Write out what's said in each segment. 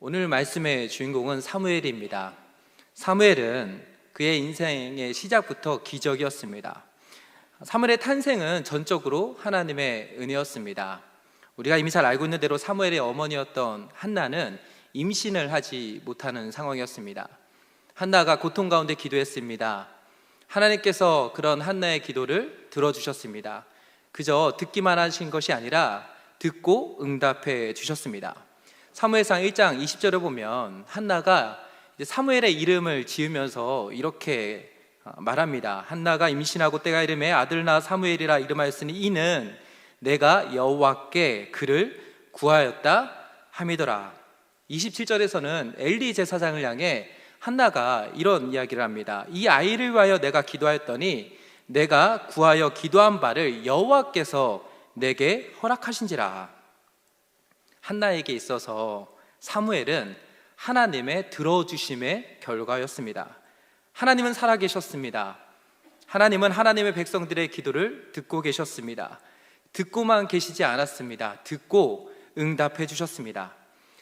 오늘 말씀의 주인공은 사무엘입니다. 사무엘은 그의 인생의 시작부터 기적이었습니다. 사무엘의 탄생은 전적으로 하나님의 은혜였습니다. 우리가 이미 잘 알고 있는 대로 사무엘의 어머니였던 한나는 임신을 하지 못하는 상황이었습니다. 한나가 고통 가운데 기도했습니다. 하나님께서 그런 한나의 기도를 들어주셨습니다. 그저 듣기만 하신 것이 아니라 듣고 응답해 주셨습니다. 사무엘상 1장 20절을 보면 한나가 사무엘의 이름을 지으면서 이렇게 말합니다. 한나가 임신하고 때가 이름에 아들 낳아 사무엘이라 이름하였으니 이는 내가 여호와께 그를 구하였다 함이더라. 27절에서는 엘리 제사장을 향해 한나가 이런 이야기를 합니다. 이 아이를 위하여 내가 기도하였더니 내가 구하여 기도한 바를 여호와께서 내게 허락하신지라. 한나에게 있어서 사무엘은 하나님의 들어주심의 결과였습니다. 하나님은 살아계셨습니다. 하나님은 하나님의 백성들의 기도를 듣고 계셨습니다. 듣고만 계시지 않았습니다. 듣고 응답해 주셨습니다.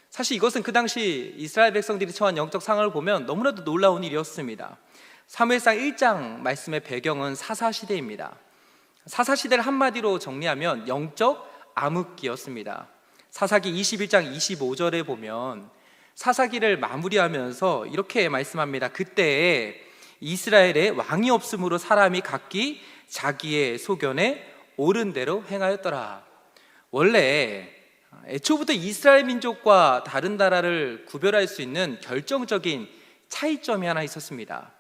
사실 이것은 그 당시 이스라엘 백성들이 처한 영적 상황을 보면 너무나도 놀라운 일이었습니다. 사무엘상 1장 말씀의 배경은 사사시대입니다. 사사시대를 한마디로 정리하면 영적 암흑기였습니다. 사사기 21장 25절에 보면 사사기를 마무리하면서 이렇게 말씀합니다. 그때에 이스라엘에 왕이 없으므로 사람이 각기 자기의 소견에 옳은 대로 행하였더라. 원래 애초부터 이스라엘 민족과 다른 나라를 구별할 수 있는 결정적인 차이점이 하나 있었습니다.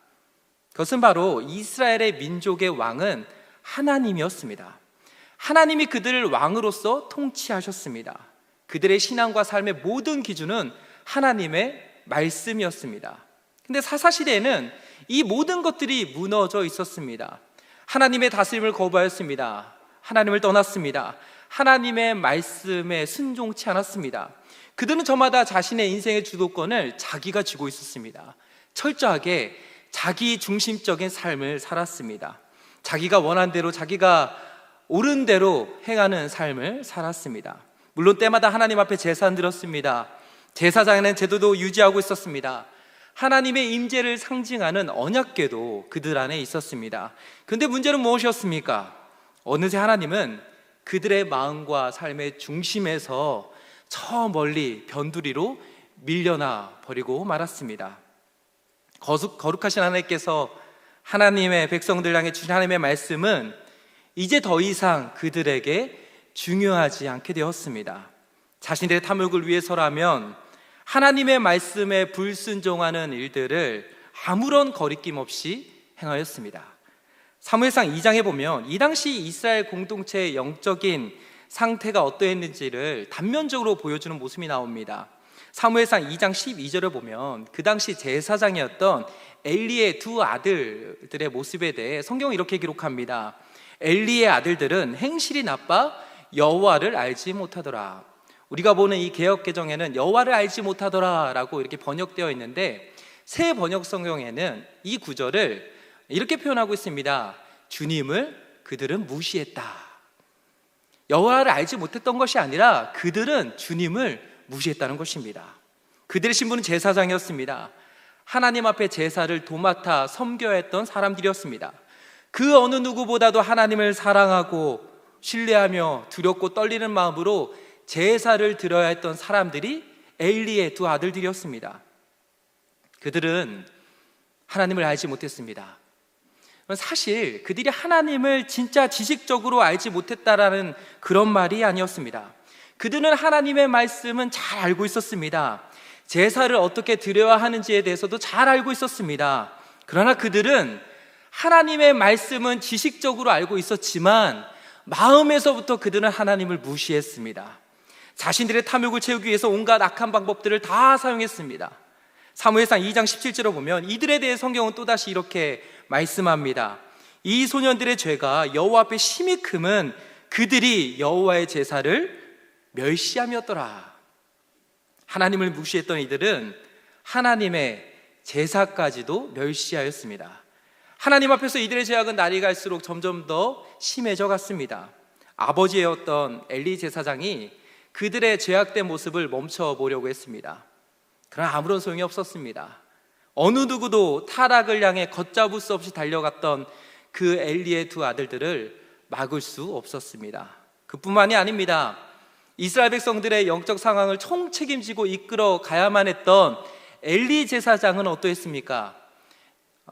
그것은 바로 이스라엘의 민족의 왕은 하나님이었습니다. 하나님이 그들을 왕으로서 통치하셨습니다. 그들의 신앙과 삶의 모든 기준은 하나님의 말씀이었습니다. 근데 사사시대에는 이 모든 것들이 무너져 있었습니다. 하나님의 다스림을 거부하였습니다. 하나님을 떠났습니다. 하나님의 말씀에 순종치 않았습니다. 그들은 저마다 자신의 인생의 주도권을 자기가 쥐고 있었습니다. 철저하게 자기 중심적인 삶을 살았습니다. 자기가 원한 대로, 자기가 옳은 대로 행하는 삶을 살았습니다. 물론 때마다 하나님 앞에 제사 드렸습니다. 제사장에는 제도도 유지하고 있었습니다. 하나님의 임재를 상징하는 언약궤도 그들 안에 있었습니다. 그런데 문제는 무엇이었습니까? 어느새 하나님은 그들의 마음과 삶의 중심에서 저 멀리 변두리로 밀려나 버리고 말았습니다. 거룩하신 하나님께서 하나님의 백성들 향해 주신 하나님의 말씀은 이제 더 이상 그들에게 중요하지 않게 되었습니다. 자신들의 탐욕을 위해서라면 하나님의 말씀에 불순종하는 일들을 아무런 거리낌 없이 행하였습니다. 사무엘상 2장에 보면 이 당시 이스라엘 공동체의 영적인 상태가 어떠했는지를 단면적으로 보여주는 모습이 나옵니다. 사무엘상 2장 12절을 보면 그 당시 제사장이었던 엘리의 두 아들들의 모습에 대해 성경은 이렇게 기록합니다. 엘리의 아들들은 행실이 나빠 여호와를 알지 못하더라. 우리가 보는 이 개역개정에는 여호와를 알지 못하더라 라고 이렇게 번역되어 있는데 새 번역 성경에는 이 구절을 이렇게 표현하고 있습니다. 주님을 그들은 무시했다. 여호와를 알지 못했던 것이 아니라 그들은 주님을 무시했다는 것입니다. 그들의 신분은 제사장이었습니다. 하나님 앞에 제사를 도맡아 섬겨야 했던 사람들이었습니다. 그 어느 누구보다도 하나님을 사랑하고 신뢰하며 두렵고 떨리는 마음으로 제사를 드려야 했던 사람들이 엘리의 두 아들들이었습니다. 그들은 하나님을 알지 못했습니다. 사실 그들이 하나님을 진짜 지식적으로 알지 못했다라는 그런 말이 아니었습니다. 그들은 하나님의 말씀은 잘 알고 있었습니다. 제사를 어떻게 드려야 하는지에 대해서도 잘 알고 있었습니다. 그러나 그들은 하나님의 말씀은 지식적으로 알고 있었지만 마음에서부터 그들은 하나님을 무시했습니다. 자신들의 탐욕을 채우기 위해서 온갖 악한 방법들을 다 사용했습니다. 사무엘상 2장 17절을 보면 이들에 대해 성경은 또다시 이렇게 말씀합니다. 이 소년들의 죄가 여호와 앞에 심히 크면 그들이 여호와의 제사를 멸시함이었더라. 하나님을 무시했던 이들은 하나님의 제사까지도 멸시하였습니다. 하나님 앞에서 이들의 죄악은 날이 갈수록 점점 더 심해져 갔습니다. 아버지였던 엘리 제사장이 그들의 죄악된 모습을 멈춰보려고 했습니다. 그러나 아무런 소용이 없었습니다. 어느 누구도 타락을 향해 걷잡을 수 없이 달려갔던 그 엘리의 두 아들들을 막을 수 없었습니다. 그뿐만이 아닙니다. 이스라엘 백성들의 영적 상황을 총책임지고 이끌어 가야만 했던 엘리 제사장은 어떠했습니까?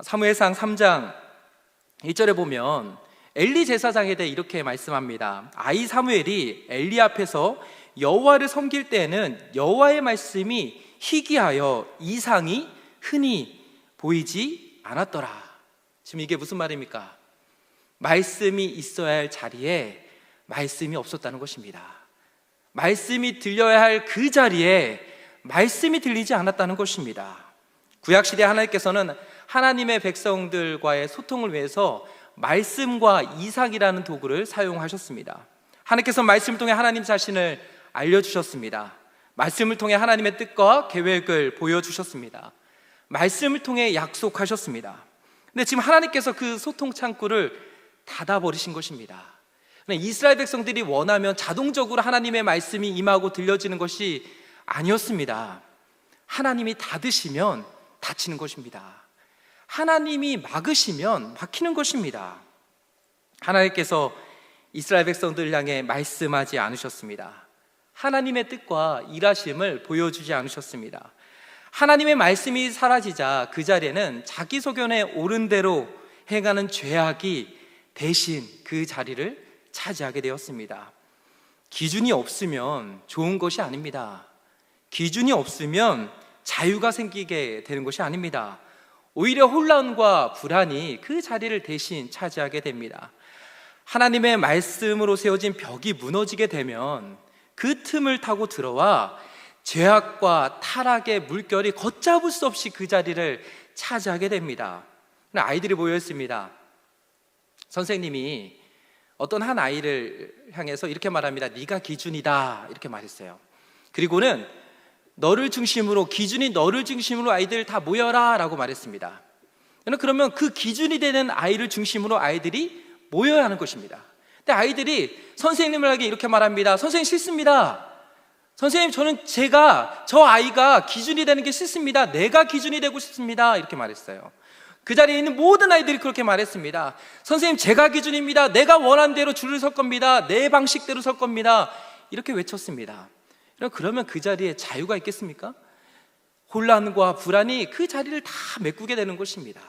사무엘상 3장 1절에 보면 엘리 제사장에 대해 이렇게 말씀합니다. 아이 사무엘이 엘리 앞에서 여호와를 섬길 때에는 여호와의 말씀이 희귀하여 이상이 흔히 보이지 않았더라. 지금 이게 무슨 말입니까? 말씀이 있어야 할 자리에 말씀이 없었다는 것입니다. 말씀이 들려야 할 그 자리에 말씀이 들리지 않았다는 것입니다. 구약시대 하나님께서는 하나님의 백성들과의 소통을 위해서 말씀과 이삭이라는 도구를 사용하셨습니다. 하나님께서 말씀을 통해 하나님 자신을 알려주셨습니다. 말씀을 통해 하나님의 뜻과 계획을 보여주셨습니다. 말씀을 통해 약속하셨습니다. 근데 지금 하나님께서 그 소통 창구를 닫아버리신 것입니다. 이스라엘 백성들이 원하면 자동적으로 하나님의 말씀이 임하고 들려지는 것이 아니었습니다. 하나님이 닫으시면 닫히는 것입니다. 하나님이 막으시면 막히는 것입니다. 하나님께서 이스라엘 백성들을 향해 말씀하지 않으셨습니다. 하나님의 뜻과 일하심을 보여주지 않으셨습니다. 하나님의 말씀이 사라지자 그 자리에는 자기 소견에 옳은 대로 행하는 죄악이 대신 그 자리를 차지하게 되었습니다. 기준이 없으면 좋은 것이 아닙니다. 기준이 없으면 자유가 생기게 되는 것이 아닙니다. 오히려 혼란과 불안이 그 자리를 대신 차지하게 됩니다. 하나님의 말씀으로 세워진 벽이 무너지게 되면 그 틈을 타고 들어와 죄악과 타락의 물결이 걷잡을 수 없이 그 자리를 차지하게 됩니다. 아이들이 모여 있습니다. 선생님이 어떤 한 아이를 향해서 이렇게 말합니다. 네가 기준이다, 이렇게 말했어요. 그리고는 너를 중심으로, 기준이 너를 중심으로 아이들 다 모여라 라고 말했습니다. 그러면 그 기준이 되는 아이를 중심으로 아이들이 모여야 하는 것입니다. 근데 아이들이 선생님에게 이렇게 말합니다. 선생님 싫습니다. 선생님, 저는 저 아이가 기준이 되는 게 싫습니다. 내가 기준이 되고 싶습니다. 이렇게 말했어요. 그 자리에 있는 모든 아이들이 그렇게 말했습니다. 선생님, 제가 기준입니다. 내가 원하는 대로 줄을 설 겁니다. 내 방식대로 설 겁니다. 이렇게 외쳤습니다. 그러면 그 자리에 자유가 있겠습니까? 혼란과 불안이 그 자리를 다 메꾸게 되는 것입니다.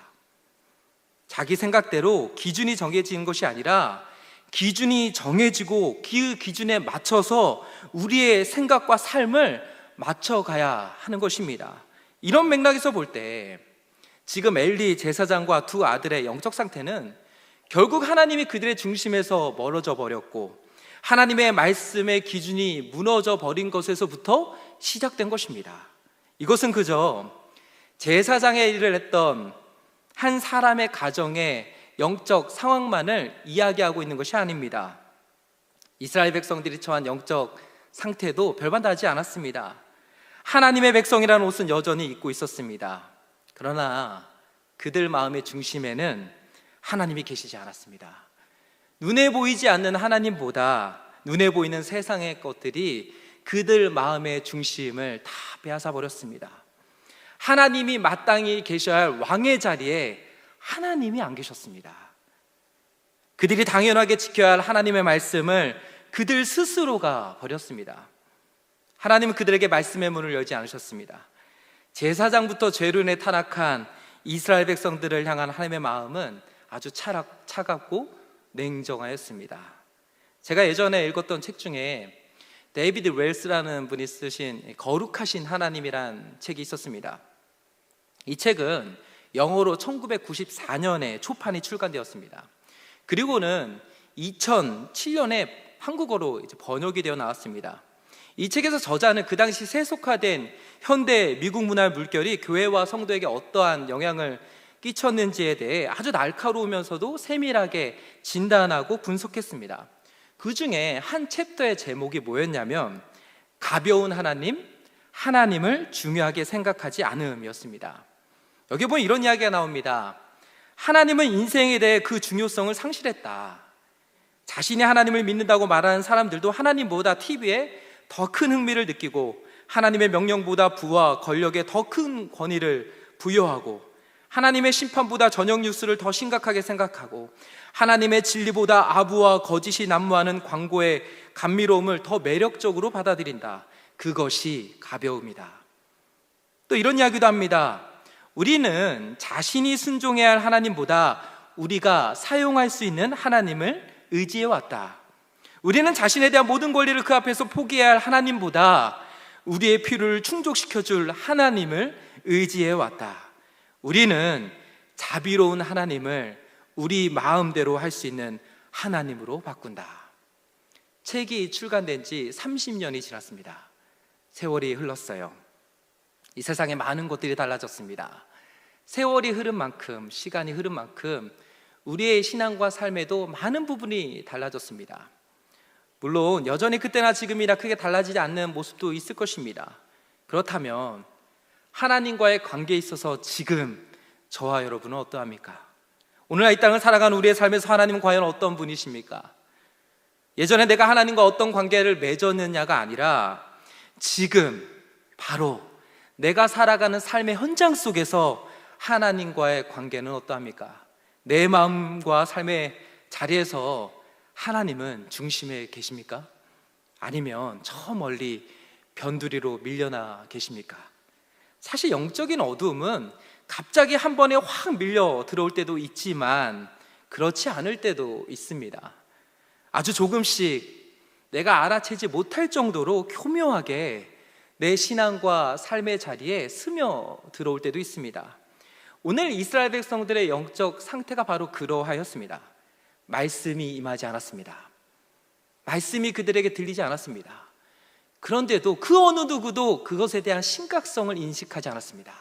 자기 생각대로 기준이 정해지는 것이 아니라 기준이 정해지고 그 기준에 맞춰서 우리의 생각과 삶을 맞춰가야 하는 것입니다. 이런 맥락에서 볼 때 지금 엘리 제사장과 두 아들의 영적 상태는 결국 하나님이 그들의 중심에서 멀어져 버렸고 하나님의 말씀의 기준이 무너져 버린 것에서부터 시작된 것입니다. 이것은 그저 제사장의 일을 했던 한 사람의 가정의 영적 상황만을 이야기하고 있는 것이 아닙니다. 이스라엘 백성들이 처한 영적 상태도 별반 다르지 않았습니다. 하나님의 백성이라는 옷은 여전히 입고 있었습니다. 그러나 그들 마음의 중심에는 하나님이 계시지 않았습니다. 눈에 보이지 않는 하나님보다 눈에 보이는 세상의 것들이 그들 마음의 중심을 다 빼앗아 버렸습니다. 하나님이 마땅히 계셔야 할 왕의 자리에 하나님이 안 계셨습니다. 그들이 당연하게 지켜야 할 하나님의 말씀을 그들 스스로가 버렸습니다. 하나님은 그들에게 말씀의 문을 열지 않으셨습니다. 제사장부터 죄로 인해 타락한 이스라엘 백성들을 향한 하나님의 마음은 아주 차갑고 냉정하였습니다. 제가 예전에 읽었던 책 중에 데이비드 웰스라는 분이 쓰신 거룩하신 하나님이란 책이 있었습니다. 이 책은 영어로 1994년에 초판이 출간되었습니다. 그리고는 2007년에 한국어로 번역이 되어 나왔습니다. 이 책에서 저자는 그 당시 세속화된 현대 미국 문화의 물결이 교회와 성도에게 어떠한 영향을 끼쳤는지에 대해 아주 날카로우면서도 세밀하게 진단하고 분석했습니다. 그 중에 한 챕터의 제목이 뭐였냐면 가벼운 하나님, 하나님을 중요하게 생각하지 않음이었습니다. 여기 보면 이런 이야기가 나옵니다. 하나님은 인생에 대해 그 중요성을 상실했다. 자신이 하나님을 믿는다고 말하는 사람들도 하나님보다 TV에 더 큰 흥미를 느끼고 하나님의 명령보다 부와 권력에 더 큰 권위를 부여하고, 하나님의 심판보다 저녁 뉴스를 더 심각하게 생각하고, 하나님의 진리보다 아부와 거짓이 난무하는 광고의 감미로움을 더 매력적으로 받아들인다. 그것이 가벼움이다. 또 이런 이야기도 합니다. 우리는 자신이 순종해야 할 하나님보다 우리가 사용할 수 있는 하나님을 의지해 왔다. 우리는 자신에 대한 모든 권리를 그 앞에서 포기해야 할 하나님보다 우리의 필요를 충족시켜줄 하나님을 의지해 왔다. 우리는 자비로운 하나님을 우리 마음대로 할 수 있는 하나님으로 바꾼다. 책이 출간된 지 30년이 지났습니다. 세월이 흘렀어요. 이 세상에 많은 것들이 달라졌습니다. 세월이 흐른 만큼, 시간이 흐른 만큼 우리의 신앙과 삶에도 많은 부분이 달라졌습니다. 물론 여전히 그때나 지금이나 크게 달라지지 않는 모습도 있을 것입니다. 그렇다면 하나님과의 관계에 있어서 지금 저와 여러분은 어떠합니까? 오늘날 이 땅을 살아가는 우리의 삶에서 하나님은 과연 어떤 분이십니까? 예전에 내가 하나님과 어떤 관계를 맺었느냐가 아니라 지금 바로 내가 살아가는 삶의 현장 속에서 하나님과의 관계는 어떠합니까? 내 마음과 삶의 자리에서 하나님은 중심에 계십니까? 아니면 저 멀리 변두리로 밀려나 계십니까? 사실 영적인 어두움은 갑자기 한 번에 확 밀려 들어올 때도 있지만 그렇지 않을 때도 있습니다. 아주 조금씩 내가 알아채지 못할 정도로 교묘하게 내 신앙과 삶의 자리에 스며 들어올 때도 있습니다. 오늘 이스라엘 백성들의 영적 상태가 바로 그러하였습니다. 말씀이 임하지 않았습니다. 말씀이 그들에게 들리지 않았습니다. 그런데도 그 어느 누구도 그것에 대한 심각성을 인식하지 않았습니다.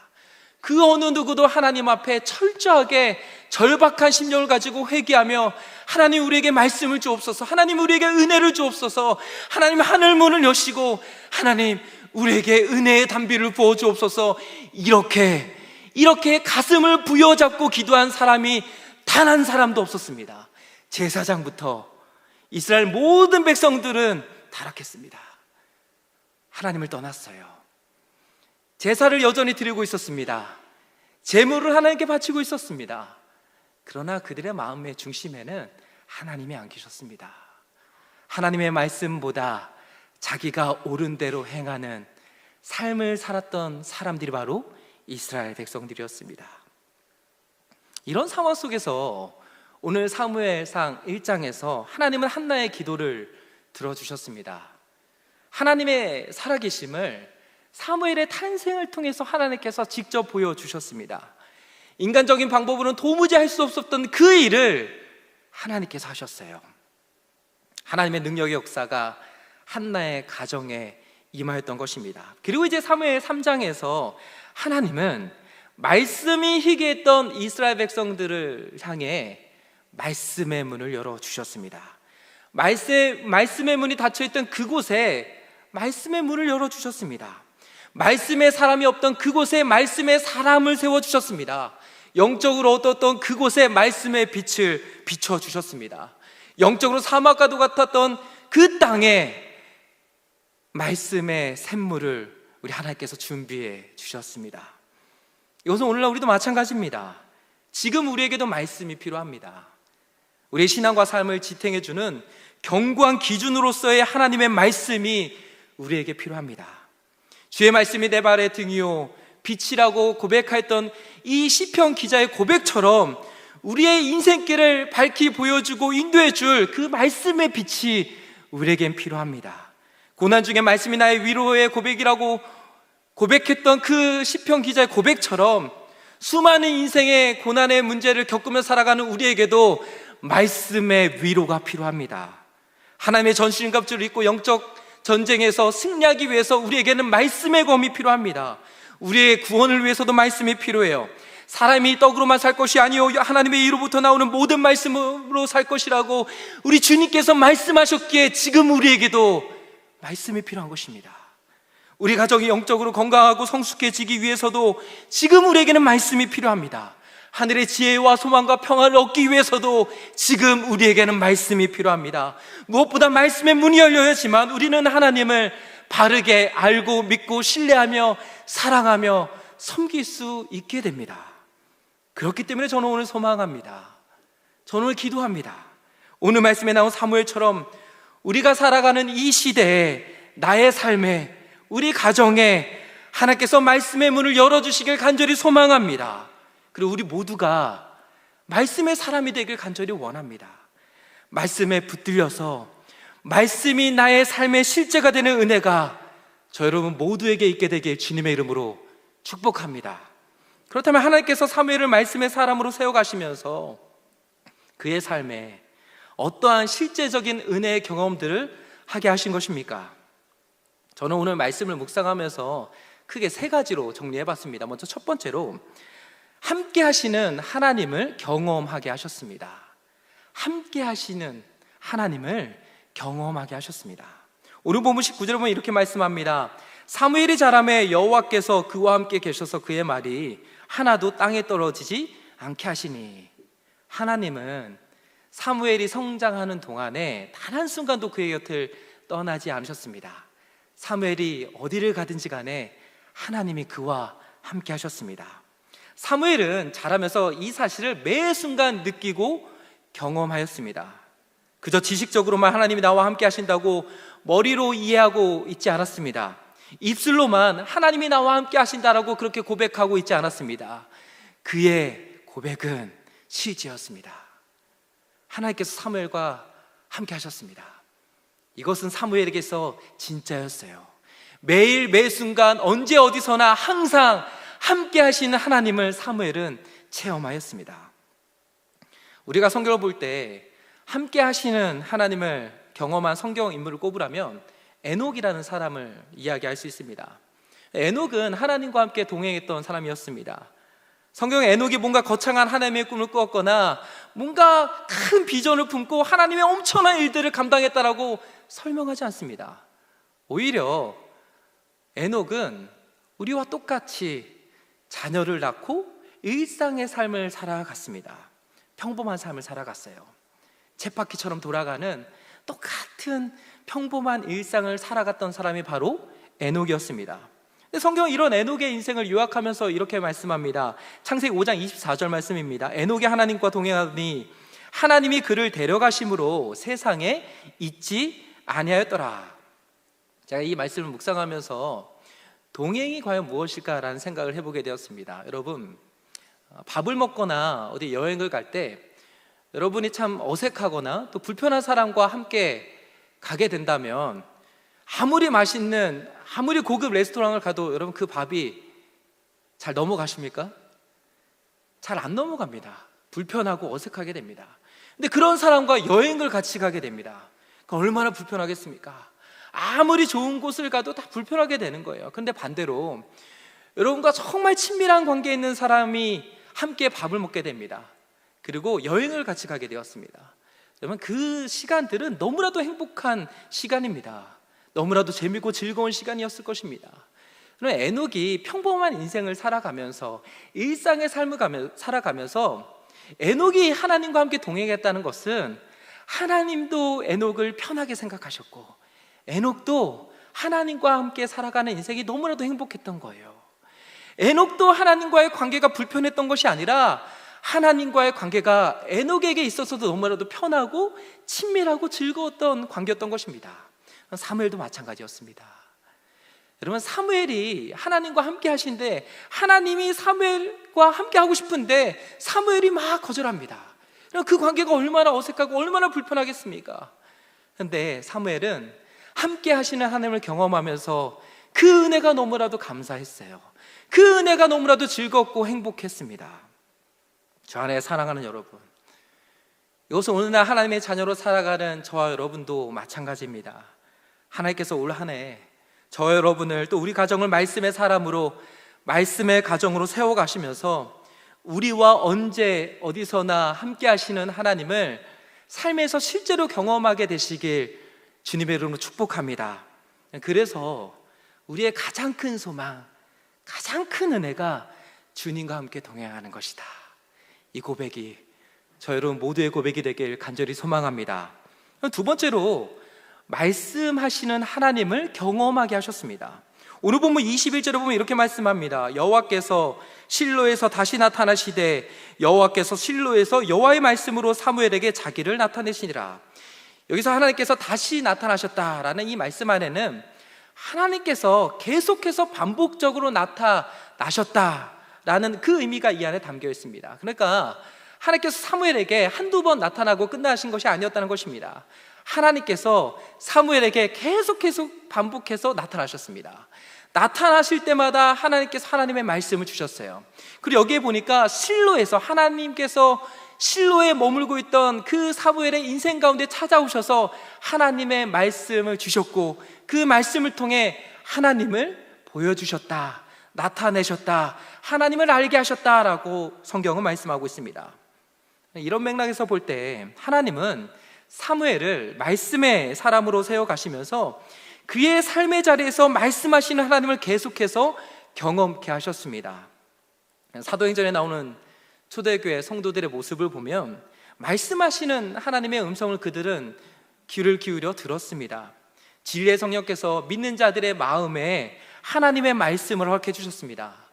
그 어느 누구도 하나님 앞에 철저하게 절박한 심령을 가지고 회개하며 하나님 우리에게 말씀을 주옵소서, 하나님 우리에게 은혜를 주옵소서, 하나님 하늘 문을 여시고 하나님 우리에게 은혜의 담비를 부어 주옵소서, 이렇게 가슴을 부여잡고 기도한 사람이 단 한 사람도 없었습니다. 제사장부터 이스라엘 모든 백성들은 타락했습니다. 하나님을 떠났어요. 제사를 여전히 드리고 있었습니다. 제물을 하나님께 바치고 있었습니다. 그러나 그들의 마음의 중심에는 하나님이 안 계셨습니다. 하나님의 말씀보다 자기가 옳은 대로 행하는 삶을 살았던 사람들이 바로 이스라엘 백성들이었습니다. 이런 상황 속에서 오늘 사무엘상 1장에서 하나님은 한나의 기도를 들어주셨습니다. 하나님의 살아계심을 사무엘의 탄생을 통해서 하나님께서 직접 보여주셨습니다. 인간적인 방법으로는 도무지 할 수 없었던 그 일을 하나님께서 하셨어요. 하나님의 능력의 역사가 한나의 가정에 임하였던 것입니다. 그리고 이제 사무엘 3장에서 하나님은 말씀이 희귀했던 이스라엘 백성들을 향해 말씀의 문을 열어주셨습니다. 말씀의 문이 닫혀있던 그곳에 말씀의 문을 열어주셨습니다. 말씀의 사람이 없던 그곳에 말씀의 사람을 세워주셨습니다. 영적으로 어두웠던 그곳에 말씀의 빛을 비춰주셨습니다. 영적으로 사막과도 같았던 그 땅에 말씀의 샘물을 우리 하나님께서 준비해 주셨습니다. 이것은 오늘날 우리도 마찬가지입니다. 지금 우리에게도 말씀이 필요합니다. 우리의 신앙과 삶을 지탱해주는 견고한 기준으로서의 하나님의 말씀이 우리에게 필요합니다. 주의 말씀이 내 발의 등이요 빛이라고 고백하였던 이 시편 기자의 고백처럼 우리의 인생길을 밝히 보여주고 인도해 줄 그 말씀의 빛이 우리에겐 필요합니다. 고난 중에 말씀이 나의 위로의 고백이라고 고백했던 그 시편 기자의 고백처럼 수많은 인생의 고난의 문제를 겪으며 살아가는 우리에게도 말씀의 위로가 필요합니다. 하나님의 전신갑주를 입고 영적 전쟁에서 승리하기 위해서 우리에게는 말씀의 검이 필요합니다. 우리의 구원을 위해서도 말씀이 필요해요. 사람이 떡으로만 살 것이 아니요 하나님의 이로부터 나오는 모든 말씀으로 살 것이라고 우리 주님께서 말씀하셨기에 지금 우리에게도 말씀이 필요한 것입니다. 우리 가정이 영적으로 건강하고 성숙해지기 위해서도 지금 우리에게는 말씀이 필요합니다. 하늘의 지혜와 소망과 평화를 얻기 위해서도 지금 우리에게는 말씀이 필요합니다. 무엇보다 말씀의 문이 열려야지만 우리는 하나님을 바르게 알고 믿고 신뢰하며 사랑하며 섬길 수 있게 됩니다. 그렇기 때문에 저는 오늘 소망합니다. 저는 오늘 기도합니다. 오늘 말씀에 나온 사무엘처럼 우리가 살아가는 이 시대에, 나의 삶에, 우리 가정에 하나님께서 말씀의 문을 열어주시길 간절히 소망합니다. 그리고 우리 모두가 말씀의 사람이 되길 간절히 원합니다. 말씀에 붙들려서 말씀이 나의 삶의 실제가 되는 은혜가 저 여러분 모두에게 있게 되길 주님의 이름으로 축복합니다. 그렇다면 하나님께서 사무엘을 말씀의 사람으로 세워가시면서 그의 삶에 어떠한 실제적인 은혜의 경험들을 하게 하신 것입니까? 저는 오늘 말씀을 묵상하면서 크게 세 가지로 정리해봤습니다. 먼저 첫 번째로 함께 하시는 하나님을 경험하게 하셨습니다. 함께 하시는 하나님을 경험하게 하셨습니다. 오늘 본문 19절에 보면 이렇게 말씀합니다. 사무엘이 자라매 여호와께서 그와 함께 계셔서 그의 말이 하나도 땅에 떨어지지 않게 하시니. 하나님은 사무엘이 성장하는 동안에 단 한순간도 그의 곁을 떠나지 않으셨습니다. 사무엘이 어디를 가든지 간에 하나님이 그와 함께 하셨습니다. 사무엘은 자라면서 이 사실을 매 순간 느끼고 경험하였습니다. 그저 지식적으로만 하나님이 나와 함께 하신다고 머리로 이해하고 있지 않았습니다. 입술로만 하나님이 나와 함께 하신다라고 그렇게 고백하고 있지 않았습니다. 그의 고백은 실제였습니다. 하나님께서 사무엘과 함께 하셨습니다. 이것은 사무엘에게서 진짜였어요. 매일 매 순간 언제 어디서나 항상 함께 하시는 하나님을 사무엘은 체험하였습니다. 우리가 성경을 볼 때 함께 하시는 하나님을 경험한 성경 인물을 꼽으라면 에녹이라는 사람을 이야기할 수 있습니다. 에녹은 하나님과 함께 동행했던 사람이었습니다. 성경에 에녹이 뭔가 거창한 하나님의 꿈을 꾸었거나 뭔가 큰 비전을 품고 하나님의 엄청난 일들을 감당했다라고 설명하지 않습니다. 오히려 에녹은 우리와 똑같이 자녀를 낳고 일상의 삶을 살아갔습니다. 평범한 삶을 살아갔어요. 쳇바퀴처럼 돌아가는 똑같은 평범한 일상을 살아갔던 사람이 바로 에녹이었습니다. 근데 성경은 이런 에녹의 인생을 요약하면서 이렇게 말씀합니다. 창세기 5장 24절 말씀입니다. 에녹이 하나님과 동행하더니 하나님이 그를 데려가심으로 세상에 있지 아니하였더라. 제가 이 말씀을 묵상하면서 동행이 과연 무엇일까라는 생각을 해보게 되었습니다. 여러분, 밥을 먹거나 어디 여행을 갈 때 여러분이 참 어색하거나 또 불편한 사람과 함께 가게 된다면 아무리 맛있는, 아무리 고급 레스토랑을 가도 여러분 그 밥이 잘 넘어가십니까? 잘 안 넘어갑니다. 불편하고 어색하게 됩니다. 근데 그런 사람과 여행을 같이 가게 됩니다. 얼마나 불편하겠습니까? 아무리 좋은 곳을 가도 다 불편하게 되는 거예요. 근데 반대로 여러분과 정말 친밀한 관계에 있는 사람이 함께 밥을 먹게 됩니다. 그리고 여행을 같이 가게 되었습니다. 여러분, 그 시간들은 너무나도 행복한 시간입니다. 너무나도 재미있고 즐거운 시간이었을 것입니다. 그럼 에녹이 평범한 인생을 살아가면서 일상의 삶을 살아가면서 에녹이 하나님과 함께 동행했다는 것은 하나님도 에녹을 편하게 생각하셨고 에녹도 하나님과 함께 살아가는 인생이 너무나도 행복했던 거예요. 에녹도 하나님과의 관계가 불편했던 것이 아니라 하나님과의 관계가 에녹에게 있어서도 너무나도 편하고 친밀하고 즐거웠던 관계였던 것입니다. 사무엘도 마찬가지였습니다. 여러분, 사무엘이 하나님과 함께 하신데 하나님이 사무엘과 함께 하고 싶은데 사무엘이 막 거절합니다. 그 관계가 얼마나 어색하고 얼마나 불편하겠습니까? 그런데 사무엘은 함께 하시는 하나님을 경험하면서 그 은혜가 너무나도 감사했어요. 그 은혜가 너무나도 즐겁고 행복했습니다. 저 안에 사랑하는 여러분, 이것은 오늘날 하나님의 자녀로 살아가는 저와 여러분도 마찬가지입니다. 하나님께서 올 한 해 저와 여러분을 또 우리 가정을 말씀의 사람으로, 말씀의 가정으로 세워가시면서 우리와 언제 어디서나 함께 하시는 하나님을 삶에서 실제로 경험하게 되시길 주님의 이름으로 축복합니다. 그래서 우리의 가장 큰 소망, 가장 큰 은혜가 주님과 함께 동행하는 것이다. 이 고백이 저 여러분 모두의 고백이 되길 간절히 소망합니다. 두 번째로 말씀하시는 하나님을 경험하게 하셨습니다. 오늘 본문 21절에 보면 이렇게 말씀합니다. 여호와께서 실로에서 다시 나타나시되 여호와께서 실로에서 여호와의 말씀으로 사무엘에게 자기를 나타내시니라. 여기서 하나님께서 다시 나타나셨다라는 이 말씀 안에는 하나님께서 계속해서 반복적으로 나타나셨다라는 그 의미가 이 안에 담겨 있습니다. 그러니까 하나님께서 사무엘에게 한두 번 나타나고 끝나신 것이 아니었다는 것입니다. 하나님께서 사무엘에게 계속 반복해서 나타나셨습니다. 나타나실 때마다 하나님께서 하나님의 말씀을 주셨어요. 그리고 여기에 보니까 실로에서 하나님께서 실로에 머물고 있던 그 사무엘의 인생 가운데 찾아오셔서 하나님의 말씀을 주셨고, 그 말씀을 통해 하나님을 보여주셨다, 나타내셨다, 하나님을 알게 하셨다라고 성경은 말씀하고 있습니다. 이런 맥락에서 볼 때 하나님은 사무엘을 말씀의 사람으로 세워가시면서 그의 삶의 자리에서 말씀하시는 하나님을 계속해서 경험케 하셨습니다. 사도행전에 나오는 초대교회 성도들의 모습을 보면 말씀하시는 하나님의 음성을 그들은 귀를 기울여 들었습니다. 진리의 성령께서 믿는 자들의 마음에 하나님의 말씀을 허락해 주셨습니다.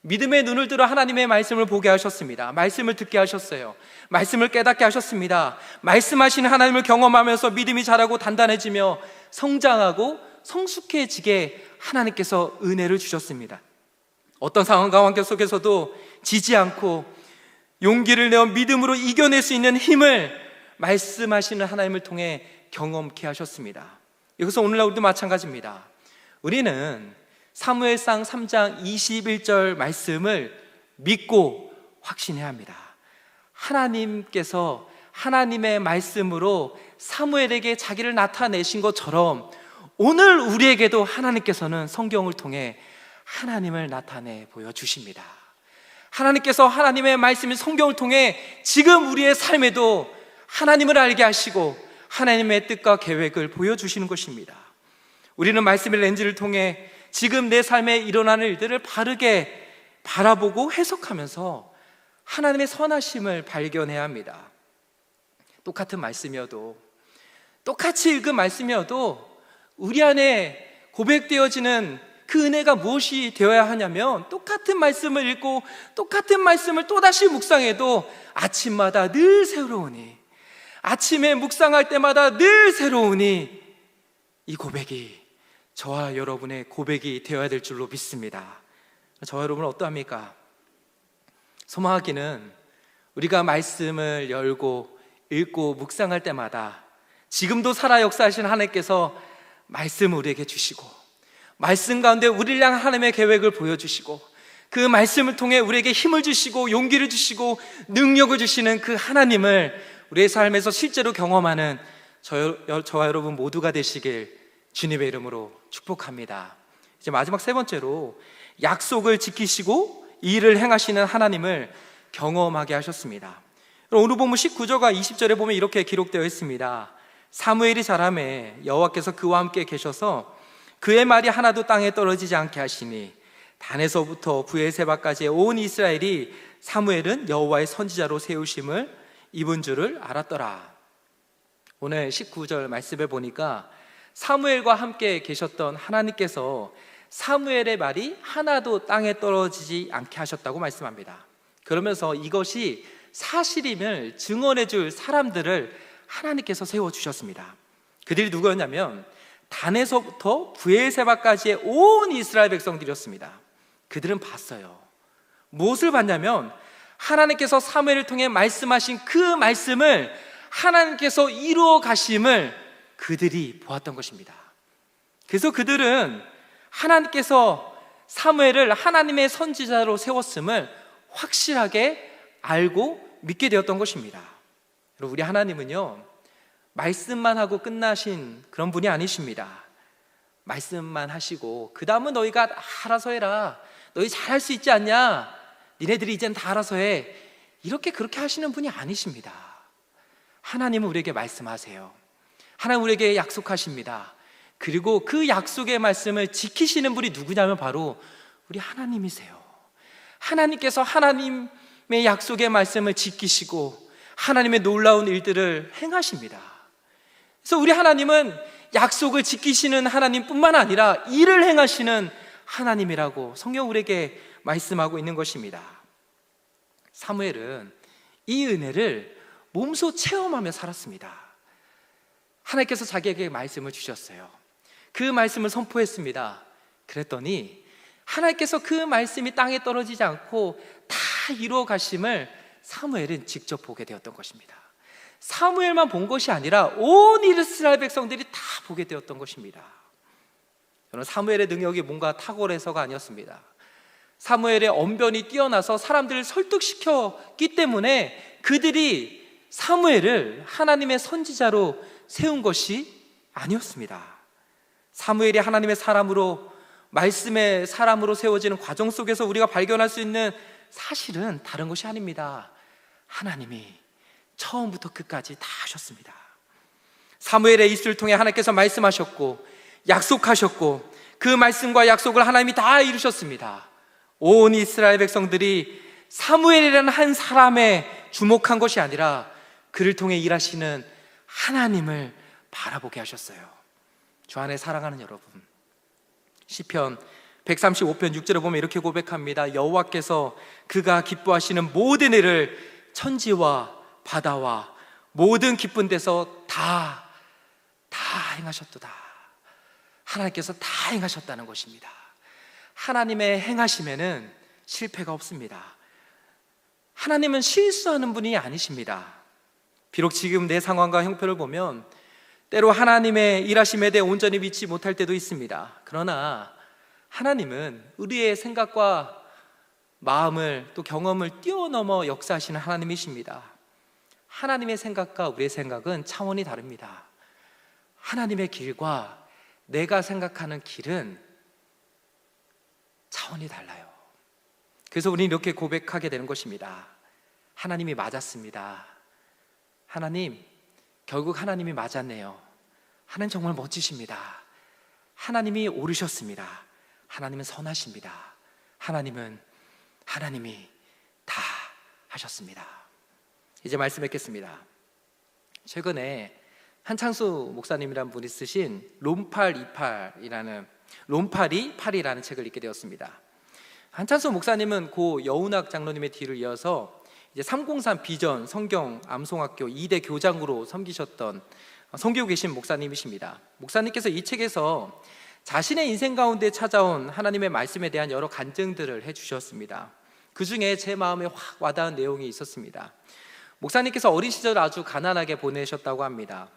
믿음의 눈을 들어 하나님의 말씀을 보게 하셨습니다. 말씀을 듣게 하셨어요. 말씀을 깨닫게 하셨습니다. 말씀하시는 하나님을 경험하면서 믿음이 자라고 단단해지며 성장하고 성숙해지게 하나님께서 은혜를 주셨습니다. 어떤 상황과 환경 속에서도 지지 않고 용기를 내어 믿음으로 이겨낼 수 있는 힘을 말씀하시는 하나님을 통해 경험케 하셨습니다. 여기서 오늘날 우리도 마찬가지입니다. 우리는 사무엘상 3장 21절 말씀을 믿고 확신해야 합니다. 하나님께서 하나님의 말씀으로 사무엘에게 자기를 나타내신 것처럼 오늘 우리에게도 하나님께서는 성경을 통해 하나님을 나타내 보여주십니다. 하나님께서 하나님의 말씀인 성경을 통해 지금 우리의 삶에도 하나님을 알게 하시고 하나님의 뜻과 계획을 보여주시는 것입니다. 우리는 말씀의 렌즈를 통해 지금 내 삶에 일어나는 일들을 바르게 바라보고 해석하면서 하나님의 선하심을 발견해야 합니다. 똑같은 말씀이어도, 똑같이 읽은 말씀이어도 우리 안에 고백되어지는 그 은혜가 무엇이 되어야 하냐면, 똑같은 말씀을 읽고 똑같은 말씀을 또다시 묵상해도 아침마다 늘 새로우니, 아침에 묵상할 때마다 늘 새로우니, 이 고백이 저와 여러분의 고백이 되어야 될 줄로 믿습니다. 저와 여러분은 어떠합니까? 소망하기는 우리가 말씀을 열고 읽고 묵상할 때마다 지금도 살아 역사하신 하나님께서 말씀을 우리에게 주시고, 말씀 가운데 우리를 향한 하나님의 계획을 보여주시고, 그 말씀을 통해 우리에게 힘을 주시고 용기를 주시고 능력을 주시는 그 하나님을 우리의 삶에서 실제로 경험하는 저와 여러분 모두가 되시길 주님의 이름으로 축복합니다. 이제 마지막 세 번째로, 약속을 지키시고 일을 행하시는 하나님을 경험하게 하셨습니다. 오늘 본문 19절과 20절에 보면 이렇게 기록되어 있습니다. 사무엘이 자라매 여호와께서 그와 함께 계셔서 그의 말이 하나도 땅에 떨어지지 않게 하시니 단에서부터 브에세바까지의 온 이스라엘이 사무엘은 여호와의 선지자로 세우심을 입은 줄을 알았더라. 오늘 19절 말씀에 보니까 사무엘과 함께 계셨던 하나님께서 사무엘의 말이 하나도 땅에 떨어지지 않게 하셨다고 말씀합니다. 그러면서 이것이 사실임을 증언해 줄 사람들을 하나님께서 세워주셨습니다. 그들이 누구였냐면 단에서부터 브에세바까지의 온 이스라엘 백성들이었습니다. 그들은 봤어요. 무엇을 봤냐면 하나님께서 사무엘을 통해 말씀하신 그 말씀을 하나님께서 이루어 가심을 그들이 보았던 것입니다. 그래서 그들은 하나님께서 사무엘을 하나님의 선지자로 세웠음을 확실하게 알고 믿게 되었던 것입니다. 우리 하나님은요, 말씀만 하고 끝나신 그런 분이 아니십니다. 말씀만 하시고 그 다음은 너희가 알아서 해라, 너희 잘할 수 있지 않냐, 니네들이 이젠 다 알아서 해, 그렇게 하시는 분이 아니십니다. 하나님은 우리에게 말씀하세요. 하나님 우리에게 약속하십니다. 그리고 그 약속의 말씀을 지키시는 분이 누구냐면 바로 우리 하나님이세요. 하나님께서 하나님의 약속의 말씀을 지키시고 하나님의 놀라운 일들을 행하십니다. 그래서 우리 하나님은 약속을 지키시는 하나님뿐만 아니라 일을 행하시는 하나님이라고 성경 우리에게 말씀하고 있는 것입니다. 사무엘은 이 은혜를 몸소 체험하며 살았습니다. 하나님께서 자기에게 말씀을 주셨어요. 그 말씀을 선포했습니다. 그랬더니 하나님께서 그 말씀이 땅에 떨어지지 않고 다 이루어 가심을 사무엘은 직접 보게 되었던 것입니다. 사무엘만 본 것이 아니라 온 이스라엘 백성들이 다 보게 되었던 것입니다. 저는 사무엘의 능력이 뭔가 탁월해서가 아니었습니다. 사무엘의 언변이 뛰어나서 사람들을 설득시켰기 때문에 그들이 사무엘을 하나님의 선지자로 세운 것이 아니었습니다. 사무엘이 하나님의 사람으로, 말씀의 사람으로 세워지는 과정 속에서 우리가 발견할 수 있는 사실은 다른 것이 아닙니다. 하나님이 처음부터 끝까지 다 하셨습니다. 사무엘의 입술을 통해 하나님께서 말씀하셨고 약속하셨고 그 말씀과 약속을 하나님이 다 이루셨습니다. 온 이스라엘 백성들이 사무엘이라는 한 사람에 주목한 것이 아니라 그를 통해 일하시는 하나님을 바라보게 하셨어요. 주 안에 사랑하는 여러분, 시편 135편 6절에 보면 이렇게 고백합니다. 여호와께서 그가 기뻐하시는 모든 일을 천지와 바다와 모든 깊은 데서 다 행하셨도다. 하나님께서 다 행하셨다는 것입니다. 하나님의 행하심에는 실패가 없습니다. 하나님은 실수하는 분이 아니십니다. 비록 지금 내 상황과 형편을 보면 때로 하나님의 일하심에 대해 온전히 믿지 못할 때도 있습니다. 그러나 하나님은 우리의 생각과 마음을 또 경험을 뛰어넘어 역사하시는 하나님이십니다. 하나님의 생각과 우리의 생각은 차원이 다릅니다. 하나님의 길과 내가 생각하는 길은 차원이 달라요. 그래서 우리는 이렇게 고백하게 되는 것입니다. 하나님이 맞았습니다. 하나님, 결국 하나님이 맞았네요. 하나님 정말 멋지십니다. 하나님이 옳으셨습니다. 하나님은 선하십니다. 하나님이 다 하셨습니다. 이제 말씀 뵙겠습니다. 최근에 한창수 목사님이라는 분이 쓰신 롬팔이 8이라는 책을 읽게 되었습니다. 한창수 목사님은 고 여운학 장로님의 뒤를 이어서 이제 303 비전 성경 암송학교 2대 교장으로 섬기셨던 섬기고 계신 목사님이십니다. 목사님께서 이 책에서 자신의 인생 가운데 찾아온 하나님의 말씀에 대한 여러 간증들을 해주셨습니다. 그 중에 제 마음에 확 와닿은 내용이 있었습니다. 목사님께서 어린 시절 아주 가난하게 보내셨다고 합니다.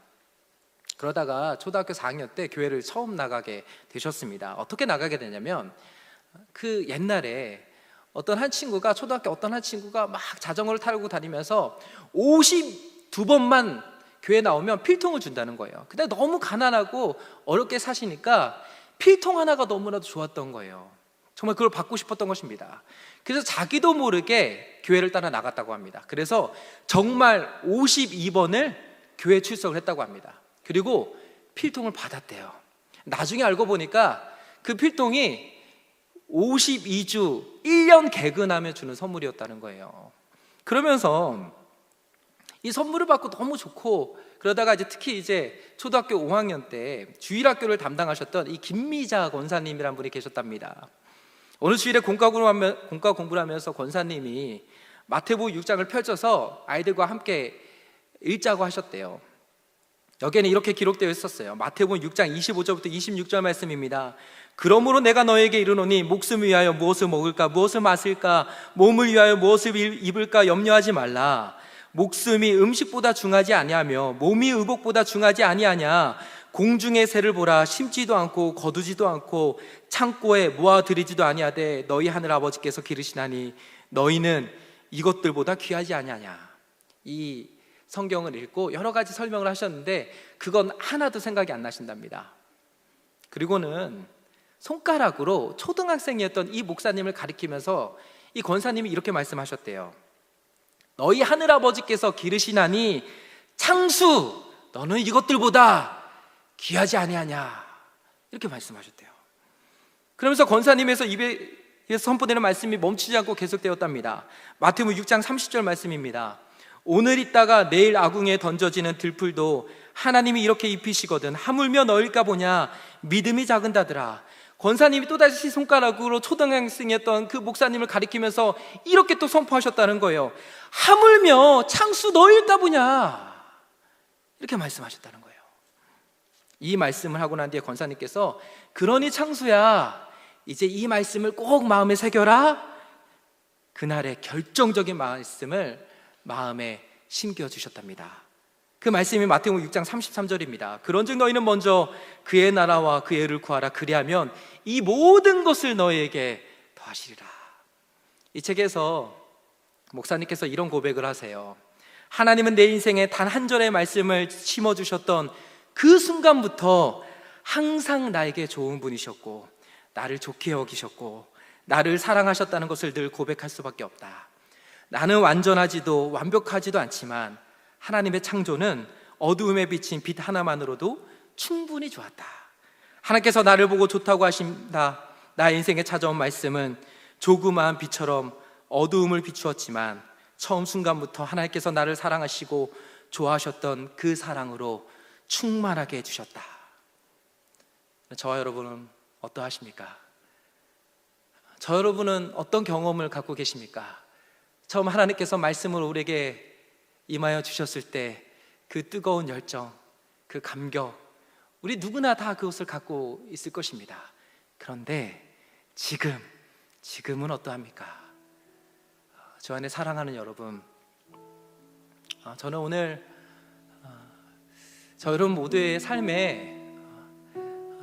그러다가 초등학교 4학년 때 교회를 처음 나가게 되셨습니다. 어떻게 나가게 되냐면 그 옛날에 초등학교 어떤 한 친구가 막 자전거를 타고 다니면서 52번만 교회 나오면 필통을 준다는 거예요. 근데 너무 가난하고 어렵게 사시니까 필통 하나가 너무나도 좋았던 거예요. 정말 그걸 받고 싶었던 것입니다. 그래서 자기도 모르게 교회를 따라 나갔다고 합니다. 그래서 정말 52번을 교회 출석을 했다고 합니다. 그리고 필통을 받았대요. 나중에 알고 보니까 그 필통이 52주 1년 개근하며 주는 선물이었다는 거예요. 그러면서 이 선물을 받고 너무 좋고, 그러다가 이제 특히 이제 초등학교 5학년 때 주일학교를 담당하셨던 이 김미자 권사님이라는 분이 계셨답니다. 어느 주일에 공과 공부를 하면서 권사님이 마태복음 6장을 펼쳐서 아이들과 함께 읽자고 하셨대요. 여기에는 이렇게 기록되어 있었어요. 마태복음 6장 25절부터 26절 말씀입니다. 그러므로 내가 너에게 이르노니 목숨을 위하여 무엇을 먹을까 무엇을 마실까 몸을 위하여 무엇을 입을까 염려하지 말라. 목숨이 음식보다 중하지 아니하며 몸이 의복보다 중하지 아니하냐. 공중의 새를 보라. 심지도 않고 거두지도 않고 창고에 모아들이지도 아니하되 너희 하늘 아버지께서 기르시나니 너희는 이것들보다 귀하지 아니하냐. 이 성경을 읽고 여러 가지 설명을 하셨는데 그건 하나도 생각이 안 나신답니다. 그리고는 손가락으로 초등학생이었던 이 목사님을 가리키면서 이 권사님이 이렇게 말씀하셨대요. 너희 하늘아버지께서 기르시나니 창수 너는 이것들보다 귀하지 아니하냐, 이렇게 말씀하셨대요. 그러면서 권사님에서 입에서 선포되는 말씀이 멈추지 않고 계속되었답니다. 마태복음 6장 30절 말씀입니다. 오늘 있다가 내일 아궁이에 던져지는 들풀도 하나님이 이렇게 입히시거든 하물며 너일까 보냐 믿음이 작은다더라. 권사님이 또다시 손가락으로 초등학생이었던 그 목사님을 가리키면서 이렇게 또 선포하셨다는 거예요. 하물며 창수 너일까 보냐, 이렇게 말씀하셨다는 거예요. 이 말씀을 하고 난 뒤에 권사님께서 그러니 창수야, 이제 이 말씀을 꼭 마음에 새겨라. 그날의 결정적인 말씀을 마음에 심겨주셨답니다. 그 말씀이 마태복음 6장 33절입니다. 그런즉 너희는 먼저 그의 나라와 그의 의를 구하라. 그리하면 이 모든 것을 너희에게 더하시리라. 이 책에서 목사님께서 이런 고백을 하세요. 하나님은 내 인생에 단 한 절의 말씀을 심어주셨던 그 순간부터 항상 나에게 좋은 분이셨고 나를 좋게 여기셨고 나를 사랑하셨다는 것을 늘 고백할 수밖에 없다. 나는 완전하지도 완벽하지도 않지만 하나님의 창조는 어두움에 비친 빛 하나만으로도 충분히 좋았다. 하나님께서 나를 보고 좋다고 하신다. 나의 인생에 찾아온 말씀은 조그마한 빛처럼 어두움을 비추었지만 처음 순간부터 하나님께서 나를 사랑하시고 좋아하셨던 그 사랑으로 충만하게 해주셨다. 저와 여러분은 어떠하십니까? 저 여러분은 어떤 경험을 갖고 계십니까? 처음 하나님께서 말씀을 우리에게 임하여 주셨을 때 그 뜨거운 열정, 그 감격, 우리 누구나 다 그것을 갖고 있을 것입니다. 그런데 지금은 어떠합니까? 저 안에 사랑하는 여러분, 저는 오늘 저 여러분 모두의 삶에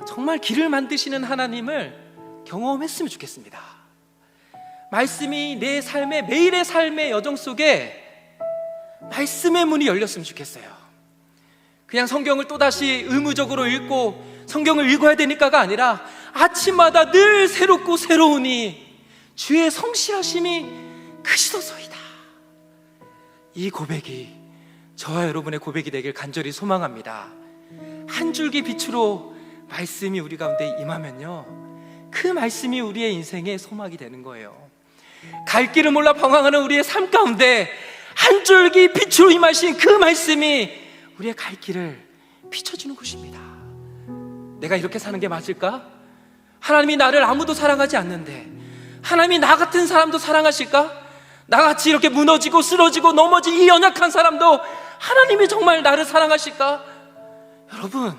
정말 길을 만드시는 하나님을 경험했으면 좋겠습니다. 말씀이 내 삶의 매일의 삶의 여정 속에 말씀의 문이 열렸으면 좋겠어요. 그냥 성경을 또다시 의무적으로 읽고 성경을 읽어야 되니까가 아니라 아침마다 늘 새롭고 새로우니 주의 성실하심이 크시도소이다. 이 고백이 저와 여러분의 고백이 되길 간절히 소망합니다. 한 줄기 빛으로 말씀이 우리 가운데 임하면요, 그 말씀이 우리의 인생의 소망이 되는 거예요. 갈 길을 몰라 방황하는 우리의 삶 가운데 한 줄기 빛으로 임하신 그 말씀이 우리의 갈 길을 비춰주는 것입니다. 내가 이렇게 사는 게 맞을까? 하나님이 나를 아무도 사랑하지 않는데 하나님이 나 같은 사람도 사랑하실까? 나같이 이렇게 무너지고 쓰러지고 넘어진 이 연약한 사람도 하나님이 정말 나를 사랑하실까? 여러분,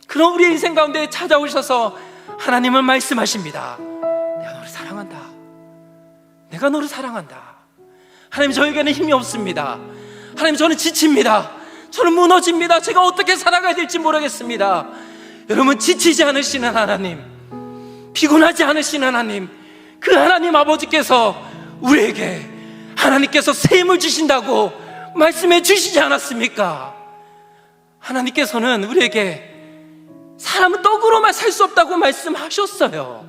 그런 우리의 인생 가운데 찾아오셔서 하나님은 말씀하십니다. 내가 너를 사랑한다. 내가 너를 사랑한다. 하나님, 저에게는 힘이 없습니다. 하나님, 저는 지칩니다. 저는 무너집니다. 제가 어떻게 살아가야 될지 모르겠습니다. 여러분, 지치지 않으시는 하나님, 피곤하지 않으시는 하나님, 그 하나님 아버지께서 우리에게 하나님께서 새 힘을 주신다고 말씀해 주시지 않았습니까? 하나님께서는 우리에게 사람은 떡으로만 살 수 없다고 말씀하셨어요.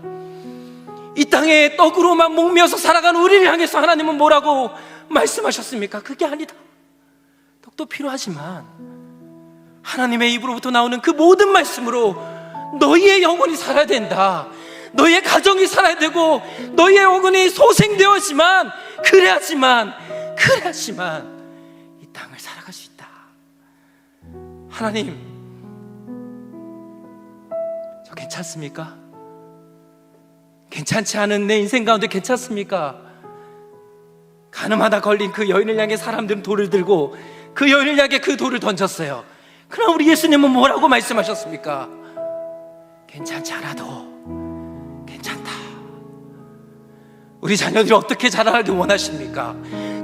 이 땅에 떡으로만 목매어서 살아가는 우리를 향해서 하나님은 뭐라고 말씀하셨습니까? 그게 아니다. 떡도 필요하지만 하나님의 입으로부터 나오는 그 모든 말씀으로 너희의 영혼이 살아야 된다. 너희의 가정이 살아야 되고 너희의 영혼이 소생되었지만 그래야지만 이 땅을 살아갈 수 있다. 하나님, 저 괜찮습니까? 괜찮지 않은 내 인생 가운데 괜찮습니까? 가늠하다 걸린 그 여인을 향해 사람들은 돌을 들고 그 여인을 향해 그 돌을 던졌어요. 그러나 우리 예수님은 뭐라고 말씀하셨습니까? 괜찮지 않아도 괜찮다. 우리 자녀들이 어떻게 자라나길 원하십니까?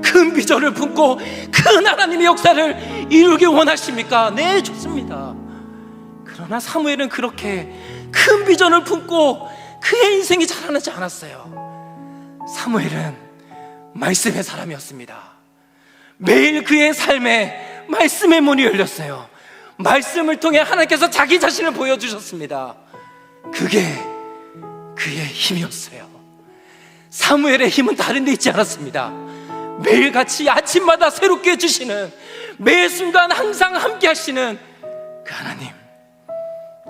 큰 비전을 품고 큰 하나님의 역사를 이루길 원하십니까? 네, 좋습니다. 그러나 사무엘은 그렇게 큰 비전을 품고 그의 인생이 자라나지 않았어요. 사무엘은 말씀의 사람이었습니다. 매일 그의 삶에 말씀의 문이 열렸어요. 말씀을 통해 하나님께서 자기 자신을 보여주셨습니다. 그게 그의 힘이었어요. 사무엘의 힘은 다른 데 있지 않았습니다. 매일같이 아침마다 새롭게 해주시는, 매 순간 항상 함께 하시는 그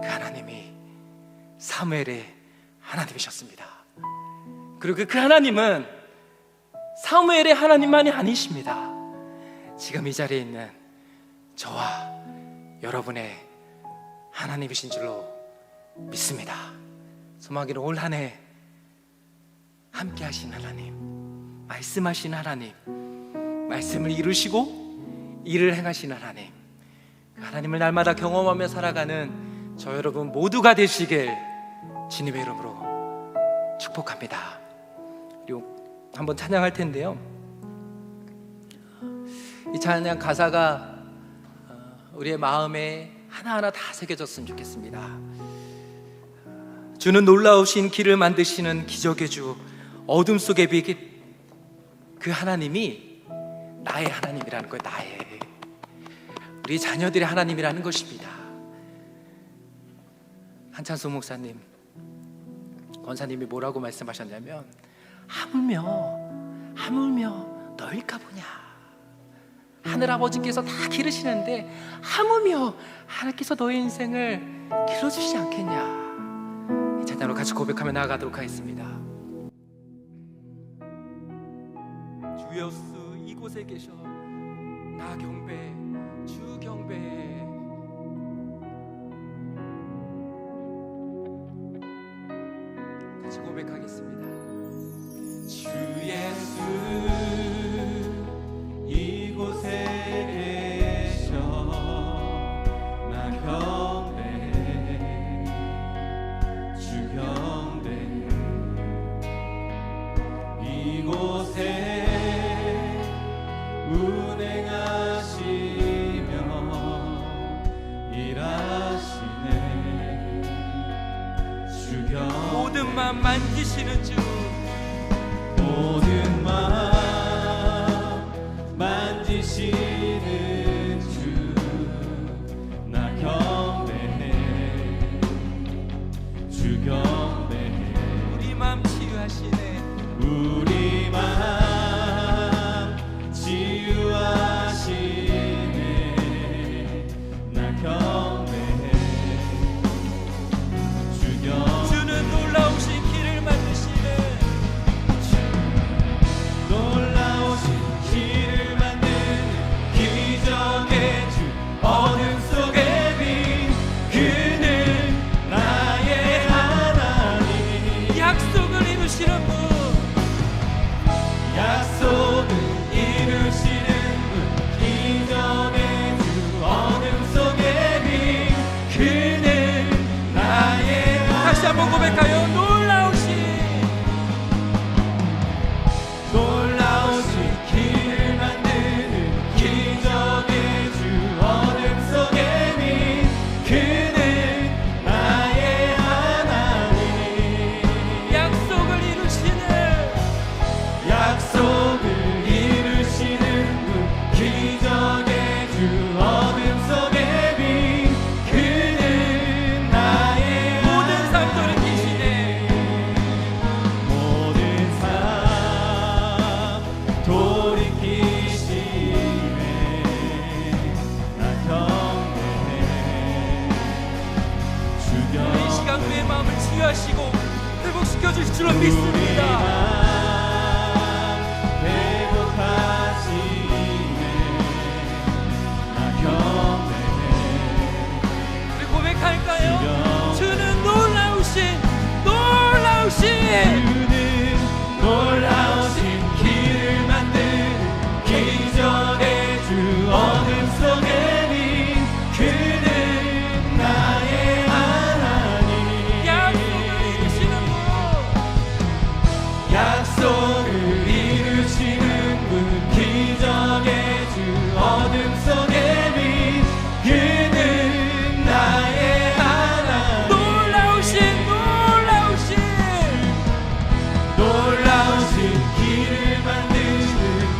하나님이 사무엘의 하나님이셨습니다. 그리고 그 하나님은 사무엘의 하나님만이 아니십니다. 지금 이 자리에 있는 저와 여러분의 하나님이신 줄로 믿습니다. 소망이로 올 한 해 함께 하신 하나님, 말씀하신 하나님, 말씀을 이루시고 일을 행하신 하나님, 그 하나님을 날마다 경험하며 살아가는 저 여러분 모두가 되시길 주님의 이름으로 축복합니다. 그리고 한번 찬양할 텐데요, 이 찬양 가사가 우리의 마음에 하나하나 다 새겨졌으면 좋겠습니다. 주는 놀라우신 길을 만드시는 기적의 주, 어둠 속에 빛, 그 하나님이 나의 하나님이라는 거예요. 나의, 우리 자녀들의 하나님이라는 것입니다. 한찬수 목사님, 권사님이 뭐라고 말씀하셨냐면, 하물며 너일까 보냐, 하늘아버지께서 다 기르시는데 하물며 하나님께서 너의 인생을 길러주시지 않겠냐. 이 찬양으로 같이 고백하며 나아가도록 하겠습니다. 주 예수 이곳에 계셔, 나 경배, 주 경배. 같이 고백하겠습니다. 주 예수 이곳에 계셔, 나 경배, 주 경배. 이곳에 운행하시며 일하시네. 주 경배. 모든 맘 만지시는 주, 모든 맘 만지시는 주, 나 경배해, 주 경배해. 우리 맘 치유하시네, 우리 맘 치유하시네. 나 경배해, 주 경배해. 주는 놀라우신 길을 만드시네, 놀라우신 길을 만드는 기적의 주, 어둠 속에 빛, 그는 나의 하나님. 약속을 이루시는 분, 약속을 이루시는 분, 기적의 주, 어둠 속에 빛, 그는 나의 하나님. 다시 한번 고백하여, 놀라우신 길을 만드는 기적의 주, 어둠 속에 빛, 그는 나의 하나님. 약속을 이루시는 분, 기적의 주, 어둠 속에 빛, 그는 나의 모든 삶 돌이키시네, 모든 삶 돌이키시네. 나 경배해, 주 경배해. 이 시간 그의 마음을 치유하시고 회복시켜 주실 줄로 믿습니다. 회복하시네, 나 경배해. 우리 고백할까요? 주는 놀라우신 길을 만드는 기적의 주, 어둠 속에 빛, 그는 나의 하나님. 약속을 이루시는 분, 기적의 주, 어둠 속에 빛, 그는 나의 하나님. 놀라우신 길을 만드는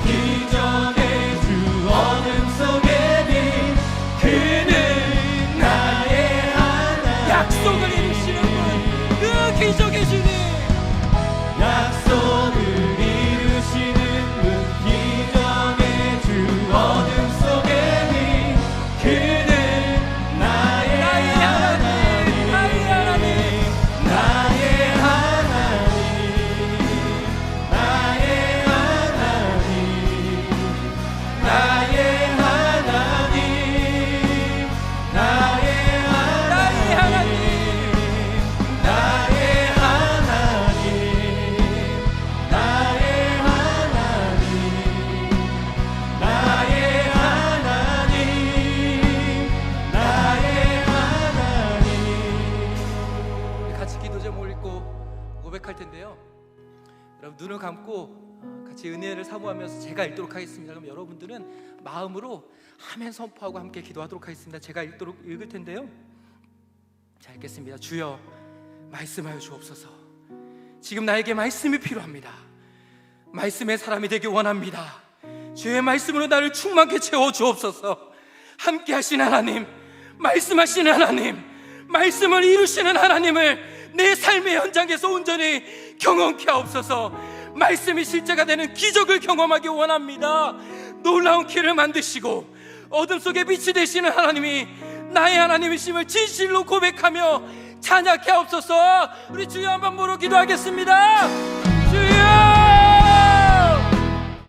기적의 주, 어둠 속에 빛, 그는 나의 하나님. 약속을 이루시는 분, 그 기적의 주님. 약속을 이루시는 분, 기적의 주, 어둠 속에 빛, 그는 나의 하나님. 나의 하나님, 나의 하나님, 나의 하나님, 나의 하나님, 나의 제목을 읽고 고백할 텐데요. 여러분 눈을 감고 같이 은혜를 사모하면서 제가 읽도록 하겠습니다. 그럼 여러분들은 마음으로 아멘 선포하고 함께 기도하도록 하겠습니다. 제가 읽을 텐데요. 자, 읽겠습니다. 주여 말씀하여 주옵소서. 지금 나에게 말씀이 필요합니다. 말씀의 사람이 되기 원합니다. 주의 말씀으로 나를 충만케 채워 주옵소서. 함께 하시는 하나님, 말씀하시는 하나님, 말씀을 이루시는 하나님을 내 삶의 현장에서 온전히 경험케 하옵소서. 말씀이 실제가 되는 기적을 경험하기 원합니다. 놀라운 길을 만드시고 어둠 속에 빛이 되시는 하나님이 나의 하나님이심을 진실로 고백하며 찬양케 하옵소서. 우리 주여 한번 부르 기도하겠습니다.